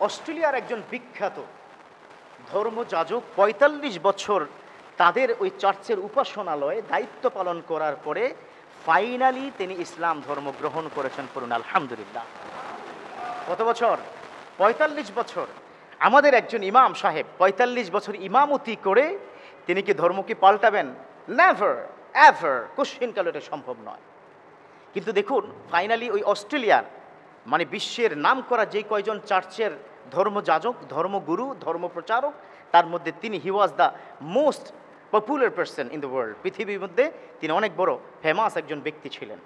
অস্ট্রেলিয়ার একজন বিখ্যাত ধর্মযাজক ৪৫ বছর তাদের ওই চার্চের উপাসনালয়ে দায়িত্ব পালন করার পরে ফাইনালি তিনি ইসলাম ধর্ম গ্রহণ করেছেন। পড়ুন আলহামদুলিল্লাহ। কত বছর? ৪৫ বছর। আমাদের একজন ইমাম সাহেব ৪৫ বছর ইমামতি করে তিনি কি ধর্মকে পাল্টাবেন? নেভার এভার, কোশ্চিনকাল এটা সম্ভব নয়। কিন্তু দেখুন ফাইনালি ওই অস্ট্রেলিয়ার মানে বিশ্বের নাম করা যে কয়জন চার্চের ধর্মযাজক, ধর্মগুরু, ধর্মপ্রচারক, তার মধ্যে তিনি he was the most popular person in the world. পৃথিবীর মধ্যে তিনি অনেক বড় ফেমাস একজন ব্যক্তি ছিলেন।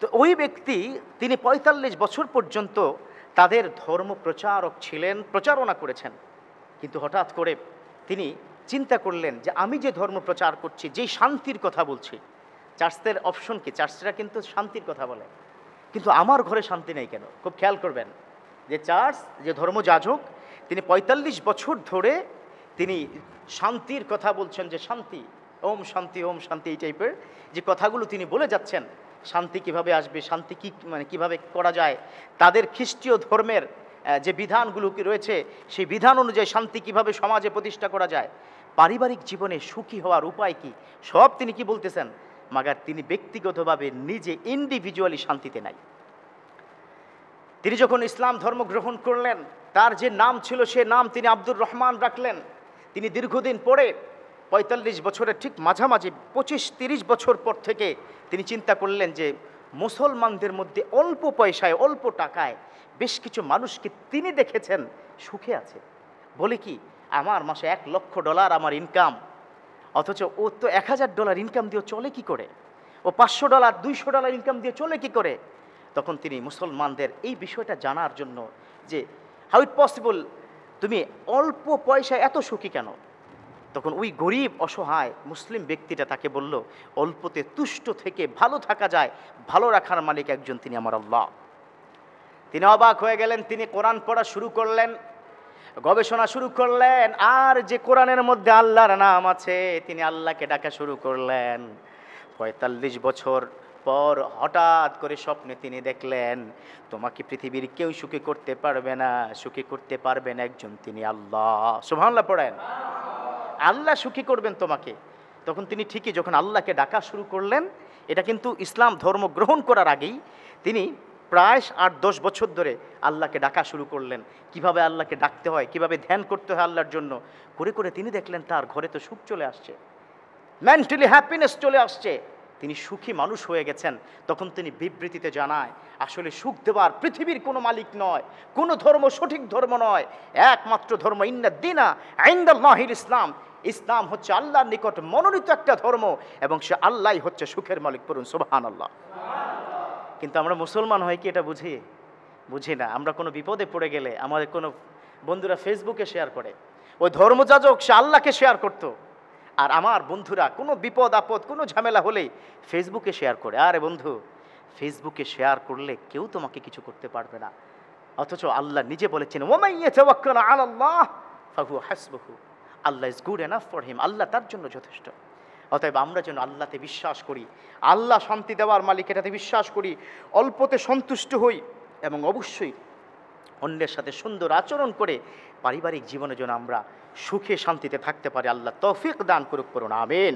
তো ওই ব্যক্তি তিনি ৪৫ বছর পর্যন্ত তাদের ধর্ম প্রচারক ছিলেন, প্রচারণা করেছেন। কিন্তু হঠাৎ করে তিনি চিন্তা করলেন যে আমি যে ধর্ম প্রচার করছি, যেই শান্তির কথা বলছি, চার্চদের অপশন কি? চার্চরা কিন্তু শান্তির কথা বলে, কিন্তু আমার ঘরে শান্তি নেই কেন? খুব খেয়াল করবেন যে চার্চ যে ধর্মযাজক তিনি ৪৫ বছর ধরে তিনি শান্তির কথা বলছেন, যে শান্তি, ওম শান্তি, ওম শান্তি, এই টাইপের যে কথাগুলো তিনি বলে যাচ্ছেন, শান্তি কিভাবে আসবে, শান্তি কি মানে কিভাবে করা যায়, তাদের খ্রিস্টীয় ধর্মের যে বিধানগুলো কি রয়েছে সেই বিধান অনুযায়ী শান্তি কিভাবে সমাজে প্রতিষ্ঠা করা যায়, পারিবারিক জীবনে সুখী হওয়ার উপায় কি, সব তিনি কি বলতেছেন। মাগার তিনি ব্যক্তিগতভাবে নিজে ইন্ডিভিজুয়ালি শান্তিতে নাই। তিনি যখন ইসলাম ধর্ম গ্রহণ করলেন, তার যে নাম ছিল সে নাম তিনি আব্দুর রহমান রাখলেন। তিনি দীর্ঘদিন পরে ৪৫ বছরের ঠিক মাঝামাঝি ২৫-৩০ বছর পর থেকে তিনি চিন্তা করলেন যে মুসলমানদের মধ্যে অল্প পয়সায়, অল্প টাকায় বেশ কিছু মানুষকে তিনি দেখেছেন সুখে আছে। বলে কি, আমার মাসে $১,০০,০০০ আমার ইনকাম, অথচ ও তো $১,০০০ ইনকাম দিয়ে চলে কি করে, ও $৫০০, $২০০ ইনকাম দিয়ে চলে কি করে। তখন তিনি মুসলমানদের এই বিষয়টা জানার জন্য যে হাউ ইট পসিবল, তুমি অল্প পয়সায় এত সুখী কেন, তখন ওই গরিব অসহায় মুসলিম ব্যক্তিটা তাকে বলল, অল্পতে তুষ্ট থেকে ভালো থাকা যায়, ভালো রাখার মালিক একজন, তিনি আমার আল্লাহ। তিনি অবাক হয়ে গেলেন। তিনি কোরআন পড়া শুরু করলেন, গবেষণা শুরু করলেন, আর যে কোরআনের মধ্যে আল্লাহর নাম আছে তিনি আল্লাহকে ডাকা শুরু করলেন। ৪৫ বছর পর হঠাৎ করে স্বপ্নে তিনি দেখলেন, তোমাকে পৃথিবীর কেউ সুখী করতে পারবে না, সুখী করতে পারবেন একজন, তিনি আল্লাহ। সুবহানাল্লাহ পড়েন। আল্লাহ সুখী করবেন তোমাকে। তখন তিনি ঠিকই যখন আল্লাহকে ডাকা শুরু করলেন, এটা কিন্তু ইসলাম ধর্ম গ্রহণ করার আগেই তিনি প্রায় ৮-১০ বছর ধরে আল্লাহকে ডাকা শুরু করলেন। কিভাবে আল্লাহকে ডাকতে হয়, কিভাবে ধ্যান করতে হয় আল্লাহর জন্য, করে করে তিনি দেখলেন তার ঘরে তো সুখ চলে আসছে, মেন্টালি হ্যাপিনেস চলে আসছে, তিনি সুখী মানুষ হয়ে গেছেন। তখন তিনি বিবৃতিতে জানায়, আসলে সুখ দেওয়ার পৃথিবীর কোনো মালিক নয়, কোনো ধর্ম সঠিক ধর্ম নয়, একমাত্র ধর্ম ইন্নাদ-দীনা ইনদাল্লাহিল ইসলাম। ইসলাম হচ্ছে আল্লাহর নিকট মনোনীত একটা ধর্ম এবং সে আল্লাহই হচ্ছে সুখের মালিক। পড়ুন সুবহানাল্লাহ। কিন্তু আমরা মুসলমান হয়ে কি এটা বুঝি না। আমরা কোনো বিপদে পড়ে গেলে আমাদের কোনো বন্ধুরা ফেসবুকে শেয়ার করে, ওই ধর্মযাজক সে আল্লাহকে শেয়ার করত, আর আমার বন্ধুরা কোনো বিপদ আপদ কোনো ঝামেলা হলেই ফেসবুকে শেয়ার করে। আরে বন্ধু, ফেসবুকে শেয়ার করলে কেউ তোমাকে কিছু করতে পারবে না, অথচ আল্লাহ নিজে বলেছেন, ওয়ামান ইয়াতাওয়াক্কাল আলাল্লাহ ফাহুয়া হাসবুহু, Allah is good enough for him, Allah তার জন্য যথেষ্ট। অতএব আমরা যেন আল্লাহতে বিশ্বাস করি, আল্লাহ শান্তি দেওয়ার মালিক, এটাতে বিশ্বাস করি, অল্পতে সন্তুষ্ট হই এবং অবশ্যই অন্যের সাথে সুন্দর আচরণ করে পারিবারিক জীবনে যেন আমরা সুখে শান্তিতে থাকতে পারি। আল্লাহ তৌফিক দান করুক। পড়ুন আমিন।